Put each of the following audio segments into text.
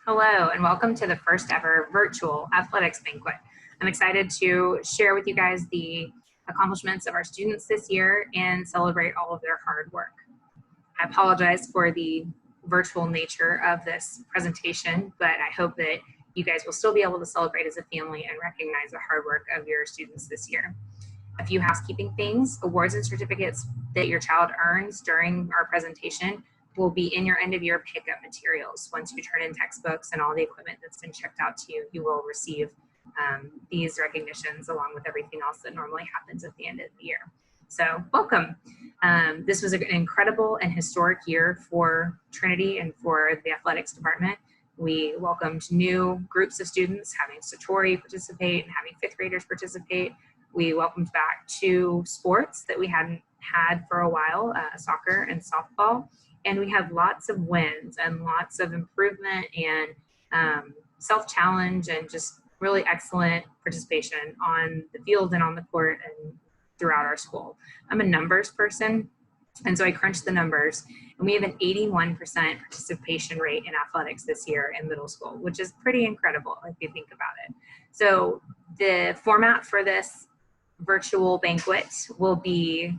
Hello, and welcome to the first ever virtual athletics banquet. I'm excited to share with you guys the accomplishments of our students this year and celebrate all of their hard work. I apologize for the virtual nature of this presentation, but I hope that you guys will still be able to celebrate as a family and recognize the hard work of your students this year. A few housekeeping things: awards and certificates that your child earns during our presentation will be in your end of year pickup materials. Once you turn in textbooks and all the equipment that's been checked out to you, you will receive these recognitions along with everything else that normally happens at the end of the year. So welcome. This was an incredible and historic year for Trinity and for the athletics department. We welcomed new groups of students, having Satori participate and having fifth graders participate. We welcomed back two sports that we hadn't had for a while, soccer and softball. And we had lots of wins and lots of improvement and self-challenge and just really excellent participation on the field and on the court and throughout our school. I'm a numbers person, and so I crunched the numbers, and we have an 81% participation rate in athletics this year in middle school, which is pretty incredible if you think about it. So the format for this virtual banquet will be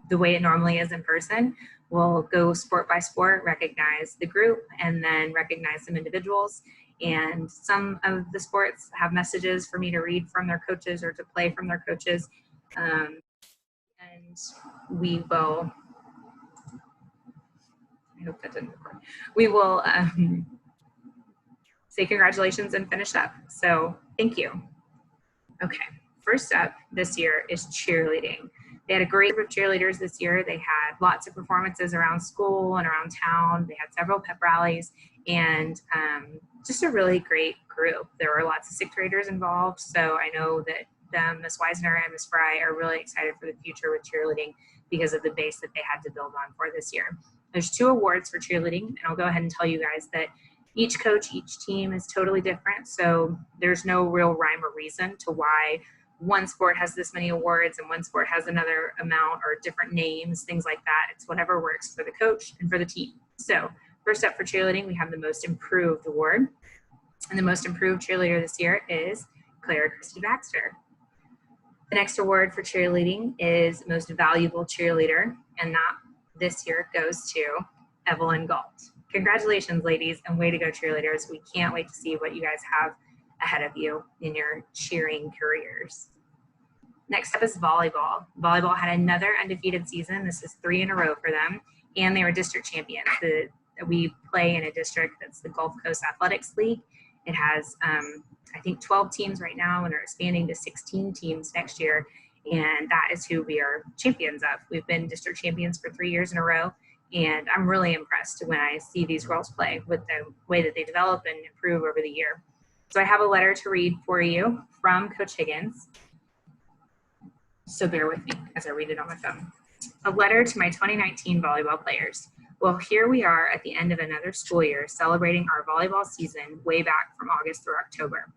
the way it normally is in person. We'll go sport by sport, recognize the group, and then recognize some individuals. And some of the sports have messages for me to read from their coaches or to play from their coaches. And we will, I hope that didn't record. We will say congratulations and finish up. So thank you. Okay, first up this year is cheerleading. They had a great group of cheerleaders this year. They had lots of performances around school and around town. They had several pep rallies and just a really great group. There were lots of sixth graders involved, so I know that Ms. Weisner and Ms. Fry are really excited for the future with cheerleading because of the base that they had to build on for this year. There's 2 awards for cheerleading, and I'll go ahead and tell you guys that each coach, each team is totally different, so there's no real rhyme or reason to why one sport has this many awards and one sport has another amount or different names, things like that. It's whatever works for the coach and for the team. So first up for cheerleading, we have the Most Improved Award. And the Most Improved cheerleader this year is Clara Christy Baxter. The next award for cheerleading is Most Valuable Cheerleader, and that this year goes to Evelyn Galt. Congratulations, ladies, and way to go, cheerleaders. We can't wait to see what you guys have ahead of you in your cheering careers. Next up is volleyball. Volleyball had another undefeated season. This is 3 in a row for them, and they were district champions. We play in a district that's the Gulf Coast Athletics League. It has, I think, 12 teams right now, and are expanding to 16 teams next year, and that is who we are champions of. We've been district champions for 3 years in a row, and I'm really impressed when I see these girls play with the way that they develop and improve over the year. So I have a letter to read for you from Coach Higgins. So bear with me as I read it on my phone. A letter to my 2019 volleyball players. Well, here we are at the end of another school year celebrating our volleyball season way back from August through October.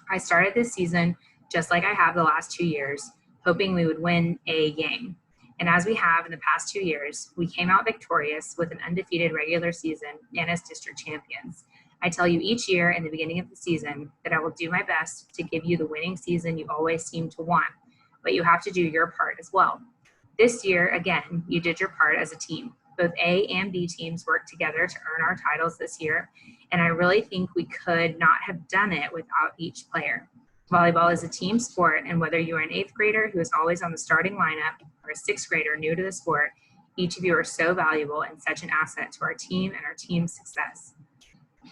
I started this season just like I have the last 2 years, hoping we would win a game. And as we have in the past 2 years, we came out victorious with an undefeated regular season and as district champions. I tell you each year in the beginning of the season that I will do my best to give you the winning season you always seem to want, but you have to do your part as well. This year, again, you did your part as a team. Both A and B teams worked together to earn our titles this year, and I really think we could not have done it without each player. Volleyball is a team sport, and whether you are an 8th grader who is always on the starting lineup or a 6th grader new to the sport, each of you are so valuable and such an asset to our team and our team's success.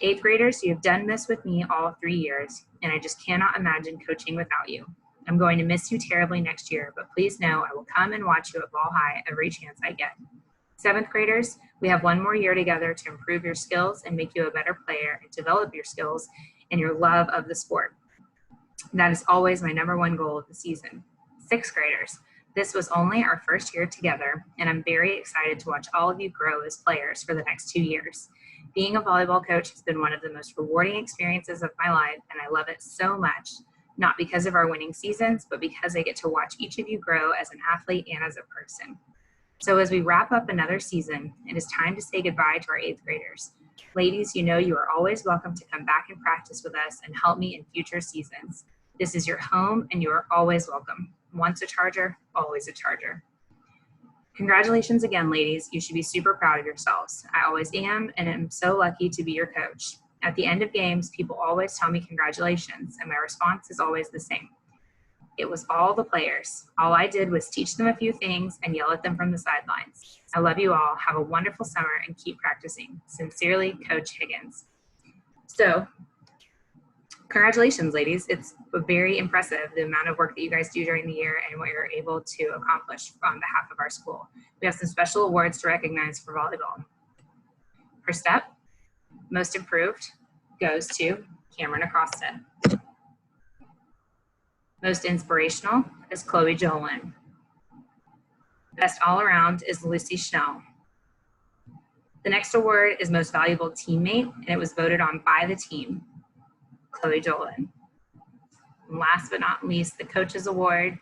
8th graders, you have done this with me all 3 years, and I just cannot imagine coaching without you. I'm going to miss you terribly next year, but please know I will come and watch you at Ball High every chance I get. 7th graders, we have 1 more year together to improve your skills and make you a better player and develop your skills and your love of the sport. That is always my #1 goal of the season. 6th graders, this was only our first year together, and I'm very excited to watch all of you grow as players for the next 2 years. Being a volleyball coach has been one of the most rewarding experiences of my life, and I love it so much, not because of our winning seasons, but because I get to watch each of you grow as an athlete and as a person. So as we wrap up another season, it is time to say goodbye to our 8th graders. Ladies, you know you are always welcome to come back and practice with us and help me in future seasons. This is your home and you are always welcome. Once a Charger, always a Charger. Congratulations again, ladies. You should be super proud of yourselves. I always am, and I'm so lucky to be your coach. At the end of games, people always tell me congratulations, and my response is always the same. It was all the players. All I did was teach them a few things and yell at them from the sidelines. I love you all. Have a wonderful summer and keep practicing. Sincerely, Coach Higgins. So, congratulations, ladies. It's very impressive, the amount of work that you guys do during the year and what you're able to accomplish on behalf of our school. We have some special awards to recognize for volleyball. First up, most improved goes to Cameron Acosta. Most inspirational is Chloe Jolin. Best all around is Lucy Schnell. The next award is most valuable teammate, and it was voted on by the team, Chloe Jolin. And last but not least, the coaches award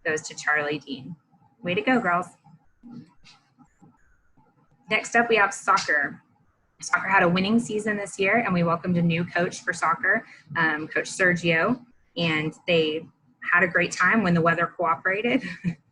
goes to Charlie Dean. Way to go, girls. Next up, we have soccer. Soccer had a winning season this year, and we welcomed a new coach for soccer, Coach Sergio, and they had a great time when the weather cooperated.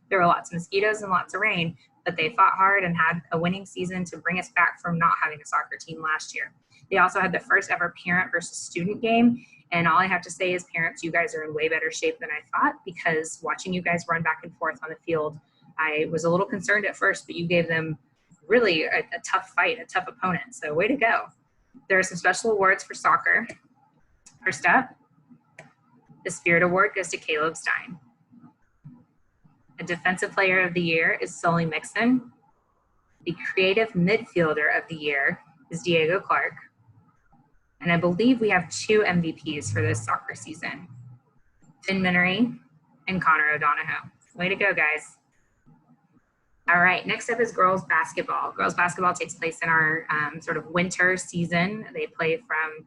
There were lots of mosquitoes and lots of rain, but they fought hard and had a winning season to bring us back from not having a soccer team last year. They also had the first ever parent versus student game, and all I have to say is, parents, you guys are in way better shape than I thought, because watching you guys run back and forth on the field, I was a little concerned at first, but you gave them really a tough fight, a tough opponent, so way to go. There are some special awards for soccer. First up, the Spirit Award goes to Caleb Stein. A Defensive Player of the Year is Sully Mixon. The Creative Midfielder of the Year is Diego Clark. And I believe we have 2 MVPs for this soccer season, Finn Minery and Connor O'Donohoe. Way to go, guys. All right, next up is girls basketball. Girls basketball takes place in our sort of winter season. They play from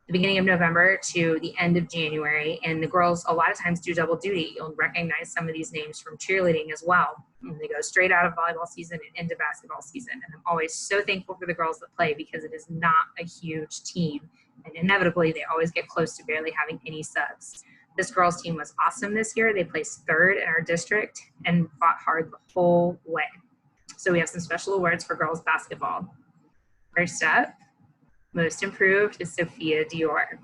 the beginning of November to the end of January, and the girls a lot of times do double duty. You'll recognize some of these names from cheerleading as well. And they go straight out of volleyball season and into basketball season. And I'm always so thankful for the girls that play, because it is not a huge team. And inevitably, they always get close to barely having any subs. This girls team was awesome this year. They placed 3rd in our district and fought hard the whole way. So we have some special awards for girls basketball. First up, most improved is Sophia Dior.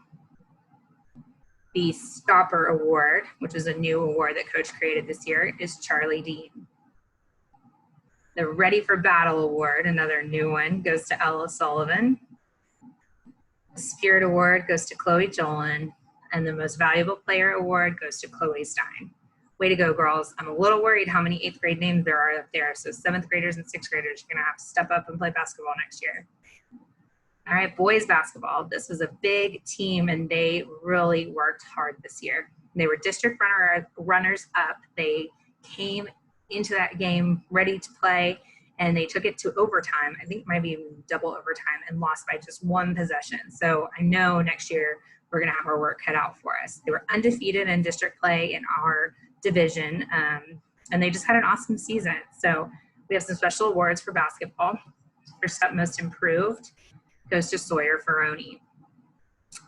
The Stopper Award, which is a new award that Coach created this year, is Charlie Dean. The Ready for Battle Award, another new one, goes to Ella Sullivan. The Spirit Award goes to Chloe Jolin, and the Most Valuable Player Award goes to Chloe Stein. Way to go, girls. I'm a little worried how many 8th grade names there are up there, so 7th graders and 6th graders are gonna have to step up and play basketball next year. All right, boys basketball. This was a big team, and they really worked hard this year. They were district runners up. They came into that game ready to play, and they took it to overtime. I think maybe even double overtime, and lost by just 1 possession. So I know next year we're going to have our work cut out for us. They were undefeated in district play in our division, and they just had an awesome season. So we have some special awards for basketball. First up, most improved goes to Sawyer Ferroni.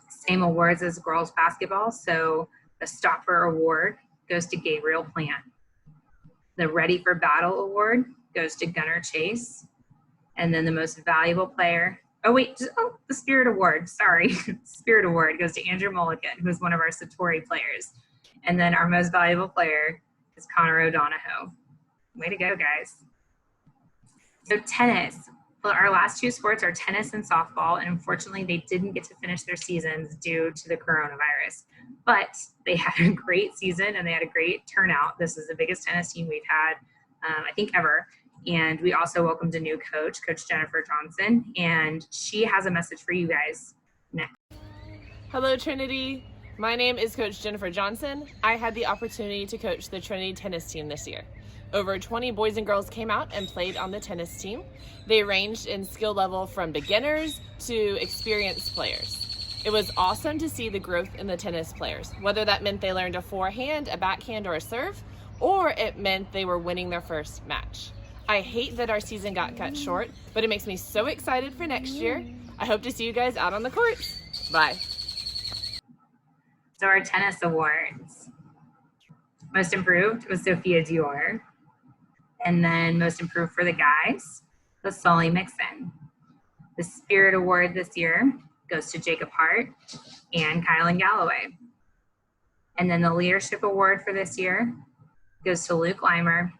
Same awards as girls basketball. So the Stopper Award goes to Gabriel Plant. The Ready for Battle Award goes to Gunnar Chase. And then the most valuable player, the Spirit Award, sorry. Spirit Award goes to Andrew Mulligan, who's one of our Satori players. And then our most valuable player is Connor O'Donohoe. Way to go, guys. So tennis. Well, our last 2 sports are tennis and softball, and unfortunately they didn't get to finish their seasons due to the coronavirus. But they had a great season, and they had a great turnout. This is the biggest tennis team we've had, I think, ever. And we also welcomed a new coach, Coach Jennifer Johnson, and she has a message for you guys next. Hello, Trinity. My name is Coach Jennifer Johnson. I had the opportunity to coach the Trinity tennis team this year. Over 20 boys and girls came out and played on the tennis team. They ranged in skill level from beginners to experienced players. It was awesome to see the growth in the tennis players, whether that meant they learned a forehand, a backhand, or a serve, or it meant they were winning their first match. I hate that our season got cut short, but it makes me so excited for next year. I hope to see you guys out on the court. Bye. So our tennis awards. Most improved was Sophia Dior. And then most improved for the guys was Sully Mixon. The Spirit Award this year goes to Jacob Hart and Kylan Galloway. And then the Leadership Award for this year goes to Luke Leimer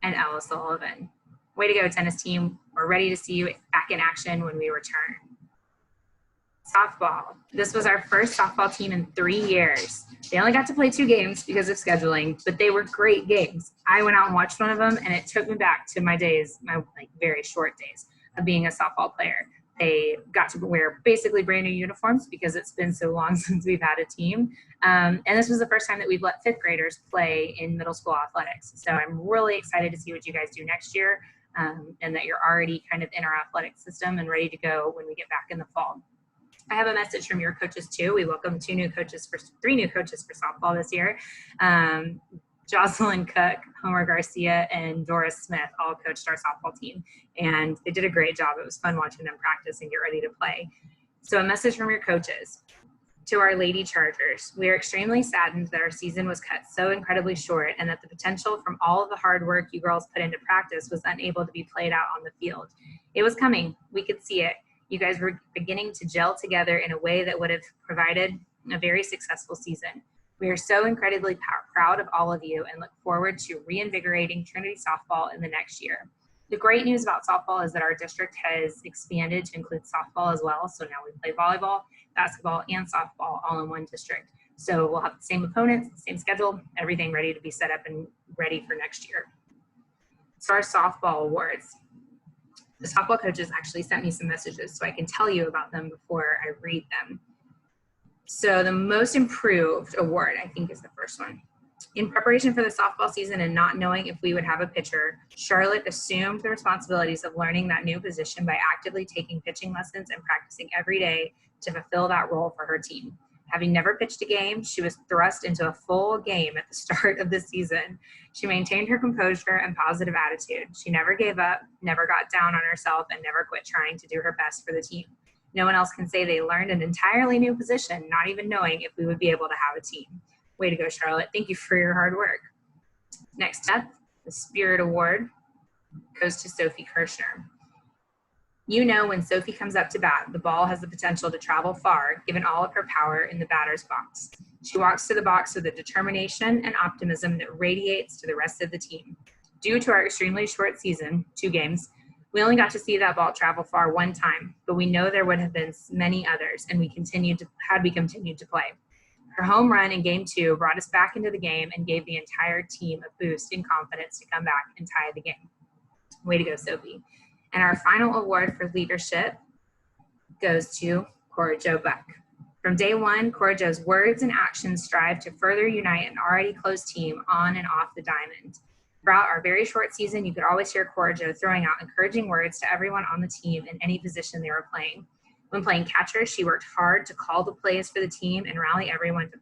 and Ella Sullivan. Way to go, tennis team. We're ready to see you back in action when we return. Softball. This was our first softball team in 3 years. They only got to play 2 games because of scheduling, but they were great games. I went out and watched one of them, and it took me back to my days, my very short days of being a softball player. They got to wear basically brand new uniforms because it's been so long since we've had a team. And this was the first time that we've let 5th graders play in middle school athletics. So I'm really excited to see what you guys do next year, and that you're already kind of in our athletic system and ready to go when we get back in the fall. I have a message from your coaches too. We welcome 3 new coaches for softball this year. Jocelyn Cook, Homer Garcia, and Doris Smith all coached our softball team, and they did a great job. It was fun watching them practice and get ready to play. So a message from your coaches. To our Lady Chargers, we are extremely saddened that our season was cut so incredibly short and that the potential from all of the hard work you girls put into practice was unable to be played out on the field. It was coming. We could see it. You guys were beginning to gel together in a way that would have provided a very successful season. We are so incredibly proud of all of you and look forward to reinvigorating Trinity softball in the next year. The great news about softball is that our district has expanded to include softball as well. So now we play volleyball, basketball, and softball all in one district. So we'll have the same opponents, the same schedule, everything ready to be set up and ready for next year. So our softball awards. The softball coaches actually sent me some messages so I can tell you about them before I read them. So the most improved award, I think, is the first one. In preparation for the softball season and not knowing if we would have a pitcher, Charlotte assumed the responsibilities of learning that new position by actively taking pitching lessons and practicing every day to fulfill that role for her team. Having never pitched a game, she was thrust into a full game at the start of the season. She maintained her composure and positive attitude. She never gave up, never got down on herself, and never quit trying to do her best for the team. No one else can say they learned an entirely new position, not even knowing if we would be able to have a team. Way to go, Charlotte. Thank you for your hard work. Next up, the Spirit Award goes to Sophie Kirshner. You know, when Sophie comes up to bat, the ball has the potential to travel far, given all of her power in the batter's box. She walks to the box with a determination and optimism that radiates to the rest of the team. Due to our extremely short season, 2 games, we only got to see that ball travel far 1 time, but we know there would have been many others, and had we continued to play. Her home run in Game 2 brought us back into the game and gave the entire team a boost in confidence to come back and tie the game. Way to go, Sophie. And our final award for leadership goes to Cora Jo Buck. From day one, Cora Jo's words and actions strive to further unite an already close team on and off the diamond. Throughout our very short season, you could always hear Cora Jo throwing out encouraging words to everyone on the team in any position they were playing. When playing catcher, she worked hard to call the plays for the team and rally everyone to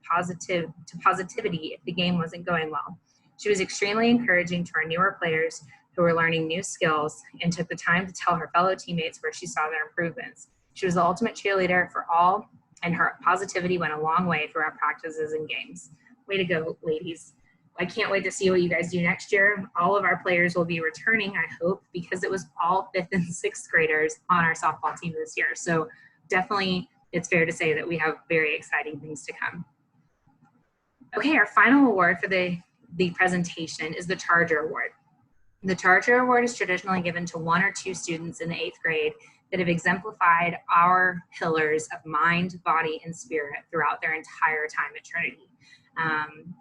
positivity if the game wasn't going well. She was extremely encouraging to our newer players who were learning new skills and took the time to tell her fellow teammates where she saw their improvements. She was the ultimate cheerleader for all, and her positivity went a long way through our practices and games. Way to go, ladies. I can't wait to see what you guys do next year. All of our players will be returning, I hope, because it was all 5th and 6th graders on our softball team this year. So definitely it's fair to say that we have very exciting things to come. Okay, our final award for the presentation is the Charger Award. The Charger Award is traditionally given to 1 or 2 students in the 8th grade that have exemplified our pillars of mind, body, and spirit throughout their entire time at Trinity.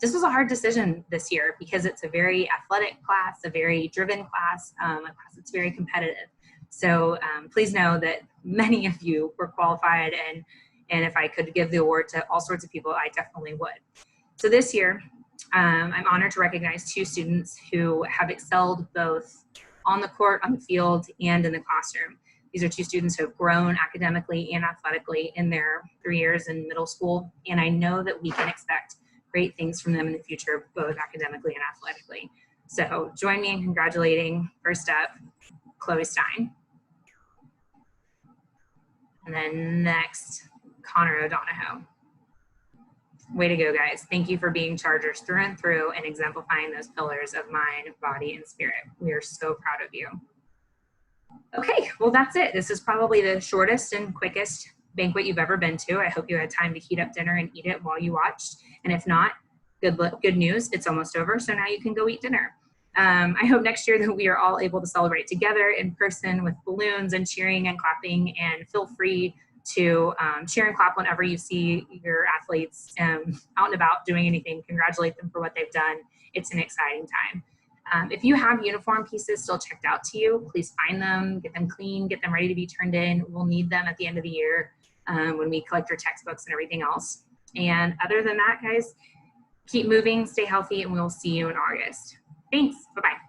This was a hard decision this year because it's a very athletic class, a very driven class, a class that's very competitive. So please know that many of you were qualified, and if I could give the award to all sorts of people, I definitely would. So this year, I'm honored to recognize 2 students who have excelled both on the court, on the field, and in the classroom. These are 2 students who have grown academically and athletically in their 3 years in middle school, and I know that we can expect great things from them in the future, both academically and athletically. So join me in congratulating, first up, Chloe Stein. And then next, Connor O'Donohoe. Way to go, guys. Thank you for being Chargers through and through and exemplifying those pillars of mind, body, and spirit. We are so proud of you. Okay, well, that's it. This is probably the shortest and quickest banquet you've ever been to. I hope you had time to heat up dinner and eat it while you watched. And if not, good news, it's almost over. So now you can go eat dinner. I hope next year that we are all able to celebrate together in person with balloons and cheering and clapping, and feel free to cheer and clap whenever you see your athletes out and about doing anything. Congratulate them for what they've done. It's an exciting time. If you have uniform pieces still checked out to you, please find them, get them clean, get them ready to be turned in. We'll need them at the end of the year when we collect your textbooks and everything else. And other than that, guys, keep moving, stay healthy, and we'll see you in August. Thanks. Bye-bye.